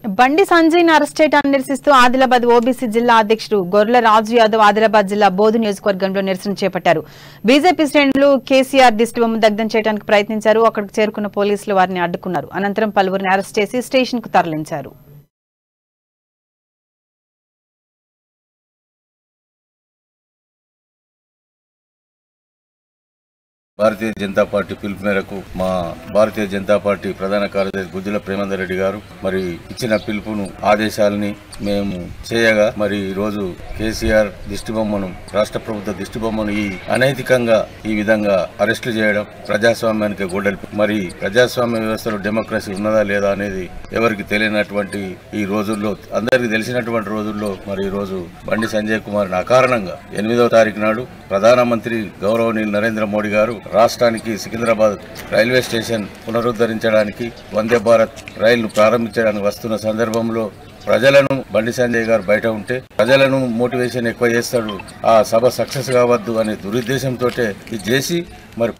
బండి సంజయ్ని అరెస్ట్ చేయడాన్ని నిరసిస్తూ ఆదిలాబాద్ ఓబీసీ జిల్లా అధ్యక్షుడు గొర్రెల రాజు యాదవ్ ఆదిలాబాద్ జిల్లా బోధు నియోజకవర్గంలో నిరసన చేపట్టారు. బీజేపీ శ్రేణులు కేసీఆర్ దిష్టిబొమ్మ దగ్ధం చేయడానికి ప్రయత్నించారు. అక్కడికి చేరుకున్న పోలీసులు వారిని అడ్డుకున్నారు. అనంతరం పలువురిని అరెస్ట్ చేసి స్టేషన్ కు తరలించారు. భారతీయ జనతా పార్టీ పిలుపు మేరకు మా భారతీయ జనతా పార్టీ ప్రధాన కార్యదర్శి గుజ్జుల ప్రేమేందర్ రెడ్డి గారు మరి ఇచ్చిన పిలుపును ఆదేశాలని మేము చేయగా మరి ఈ రోజు కేసీఆర్ దిష్టిబొమ్మను రాష్ట్ర ప్రభుత్వ దిష్టిబొమ్మను ఈ అనైతికంగా ఈ విధంగా అరెస్టు చేయడం ప్రజాస్వామ్యానికి గొడ్డలి. మరి ప్రజాస్వామ్య వ్యవస్థలో డెమోక్రసీ ఉన్నదా లేదా అనేది ఎవరికి తెలియనటువంటి ఈ రోజుల్లో అందరికి తెలిసినటువంటి రోజుల్లో మరి ఈ రోజు బండి సంజయ్ కుమార్ అకారణంగా 8వ తారీఖు నాడు ప్రధానమంత్రి గౌరవనీయులు నరేంద్ర మోడీ గారు రాష్ట్రానికి సికింద్రాబాద్ రైల్వే స్టేషన్ పునరుద్ధరించడానికి వందే భారత్ రైలు ప్రారంభించడానికి వస్తున్న సందర్భంలో ప్రజలను బండి సంజయ్ గారు బయట ఉంటే ప్రజలను మోటివేషన్ ఎక్కువ చేస్తాడు, ఆ సభ సక్సెస్ కావద్దు అనే దురుద్దేశంతో ఇది చేసి మరి